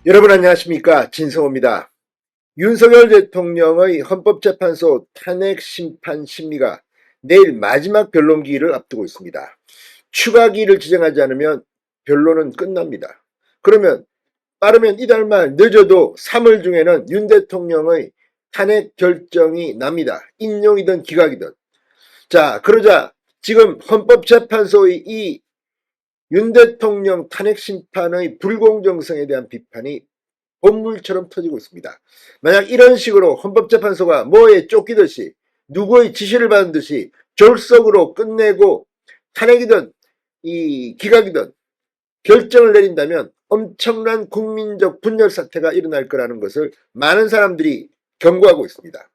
여러분 안녕하십니까, 진성호입니다. 윤석열 대통령의 헌법재판소 탄핵 심판 심리가 내일 마지막 변론 기일을 앞두고 있습니다. 추가 기일을 지정하지 않으면 변론은 끝납니다. 그러면 빠르면 이달 말, 늦어도 3월 중에는 윤 대통령의 탄핵 결정이 납니다. 인용이든 기각이든. 자, 그러자 지금 헌법재판소의 이 윤 대통령 탄핵 심판의 불공정성에 대한 비판이 본물처럼 터지고 있습니다. 만약 이런 식으로 헌법재판소가 뭐에 쫓기듯이 누구의 지시를 받은 듯이 졸속으로 끝내고 탄핵이든 이 기각이든 결정을 내린다면 엄청난 국민적 분열 사태가 일어날 거라는 것을 많은 사람들이 경고하고 있습니다.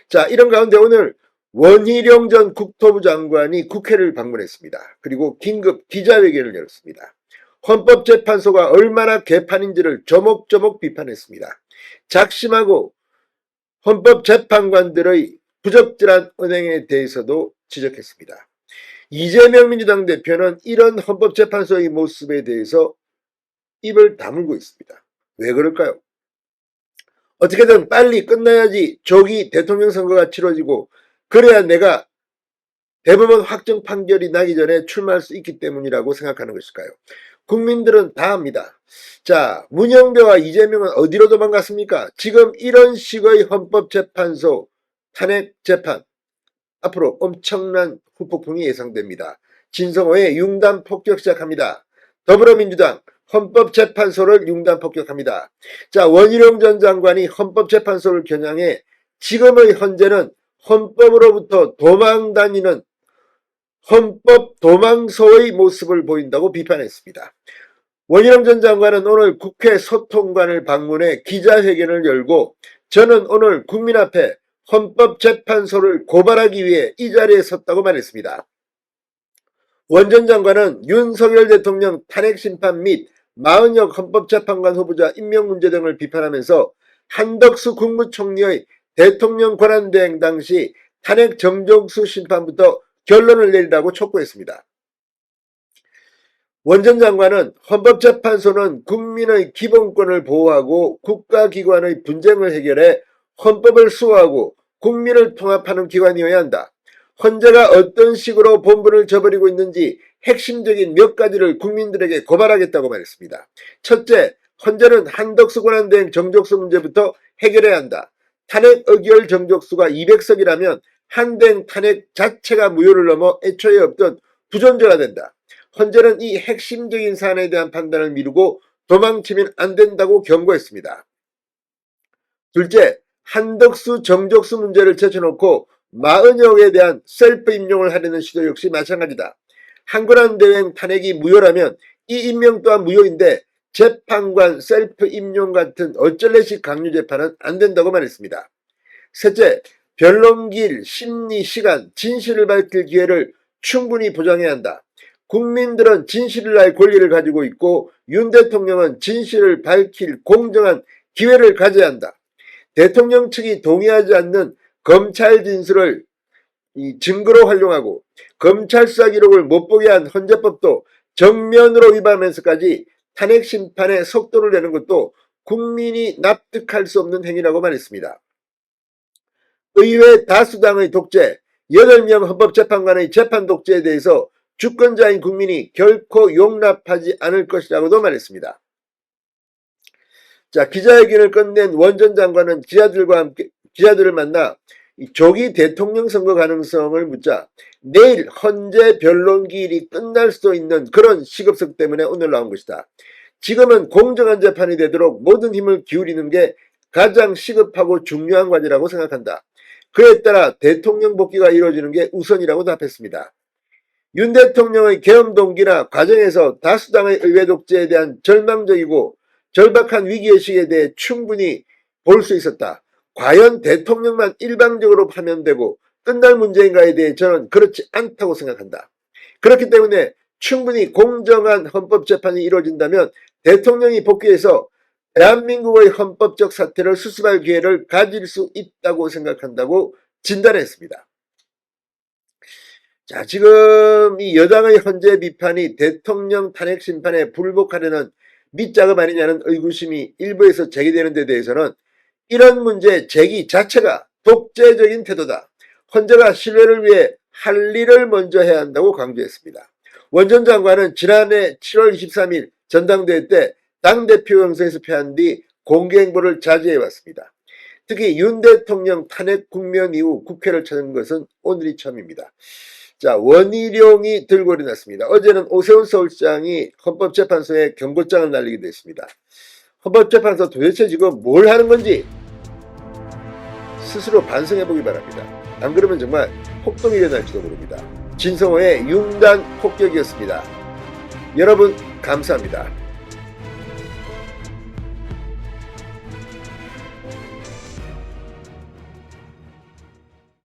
자, 이런 가운데 오늘 원희룡 전 국토부 장관이 국회를 방문했습니다. 그리고 긴급 기자회견을 열었습니다. 헌법재판소가 얼마나 개판인지를 조목조목 비판했습니다. 작심하고 헌법재판관들의 부적절한 은행에 대해서도 지적했습니다. 이재명 민주당 대표는 이런 헌법재판소의 모습에 대해서 입을 다물고 있습니다. 왜 그럴까요? 어떻게든 빨리 끝나야지 조기 대통령 선거가 치러지고 그래야 내가 대법원 확정 판결이 나기 전에 출마할 수 있기 때문이라고 생각하는 것일까요? 국민들은 다 압니다. 자, 문영배와 이재명은 어디로 도망갔습니까? 지금 이런 식의 헌법재판소 탄핵 재판 앞으로 엄청난 후폭풍이 예상됩니다. 진성호의 융단 폭격 시작합니다. 더불어민주당 헌법재판소를 융단 폭격합니다. 자, 원희룡 전 장관이 헌법재판소를 겨냥해 지금의 헌재는 헌법으로부터 도망다니는 헌법 도망소의 모습을 보인다고 비판했습니다. 원희룡 전 장관은 오늘 국회 소통관을 방문해 기자회견을 열고 저는 오늘 국민 앞에 헌법재판소를 고발하기 위해 이 자리에 섰다고 말했습니다. 원 전 장관은 윤석열 대통령 탄핵심판 및 마은혁 헌법재판관 후보자 임명 문제 등을 비판하면서 한덕수 국무총리의 대통령 권한대행 당시 탄핵 정종수 심판부터 결론을 내리라고 촉구했습니다. 원 전 장관은 헌법재판소는 국민의 기본권을 보호하고 국가기관의 분쟁을 해결해 헌법을 수호하고 국민을 통합하는 기관이어야 한다. 헌재가 어떤 식으로 본분을 저버리고 있는지 핵심적인 몇 가지를 국민들에게 고발하겠다고 말했습니다. 첫째, 헌재는 한덕수 권한대행 정족수 문제부터 해결해야 한다. 탄핵 의결 정족수가 200석이라면 한대행 탄핵 자체가 무효를 넘어 애초에 없던 부존재가 된다. 헌재는 이 핵심적인 사안에 대한 판단을 미루고 도망치면 안 된다고 경고했습니다. 둘째, 한덕수 정족수 문제를 제쳐놓고 마은혁에 대한 셀프 임용을 하려는 시도 역시 마찬가지다. 한권한대행 탄핵이 무효라면 이 임명 또한 무효인데 재판관 셀프 임용 같은 어쩔래식 강요 재판은 안 된다고 말했습니다. 셋째, 변론길, 심리, 시간, 진실을 밝힐 기회를 충분히 보장해야 한다. 국민들은 진실을 알 권리를 가지고 있고 윤 대통령은 진실을 밝힐 공정한 기회를 가져야 한다. 대통령 측이 동의하지 않는 검찰 진술을 증거로 활용하고 검찰 수사 기록을 못 보게 한 헌재법도 정면으로 위반하면서까지 탄핵 심판에 속도를 내는 것도 국민이 납득할 수 없는 행위라고 말했습니다. 의회 다수당의 독재, 8명 헌법재판관의 재판 독재에 대해서 주권자인 국민이 결코 용납하지 않을 것이라고도 말했습니다. 자, 기자회견을 끝낸 원 전 장관은 기자들을 만나 조기 대통령 선거 가능성을 묻자 내일 헌재 변론 기일이 끝날 수도 있는 그런 시급성 때문에 오늘 나온 것이다. 지금은 공정한 재판이 되도록 모든 힘을 기울이는 게 가장 시급하고 중요한 과제라고 생각한다. 그에 따라 대통령 복귀가 이루어지는 게 우선이라고 답했습니다. 윤 대통령의 계엄 동기나 과정에서 다수당의 의회 독재에 대한 절망적이고 절박한 위기의식에 대해 충분히 볼 수 있었다. 과연 대통령만 일방적으로 파면되고 끝날 문제인가에 대해 저는 그렇지 않다고 생각한다. 그렇기 때문에 충분히 공정한 헌법재판이 이루어진다면 대통령이 복귀해서 대한민국의 헌법적 사태를 수습할 기회를 가질 수 있다고 생각한다고 진단했습니다. 자, 지금 이 여당의 헌재 비판이 대통령 탄핵 심판에 불복하려는 밑작업 아니냐는 의구심이 일부에서 제기되는 데 대해서는 이런 문제 제기 자체가 독재적인 태도다. 헌재가 신뢰를 위해 할 일을 먼저 해야 한다고 강조했습니다. 원 전 장관은 지난해 7월 23일 전당대회 때 당대표 경선에서 패한 뒤 공개행보를 자제해왔습니다. 특히 윤 대통령 탄핵 국면 이후 국회를 찾은 것은 오늘이 처음입니다. 자, 원희룡이 들고 일어났습니다. 어제는 오세훈 서울시장이 헌법재판소에 경고장을 날리기도 했습니다. 헌법재판소 도대체 지금 뭘 하는 건지 스스로 반성해보기 바랍니다. 안 그러면 정말 폭동이 일어날지도 모릅니다. 진성호의 융단 폭격이었습니다. 여러분 감사합니다.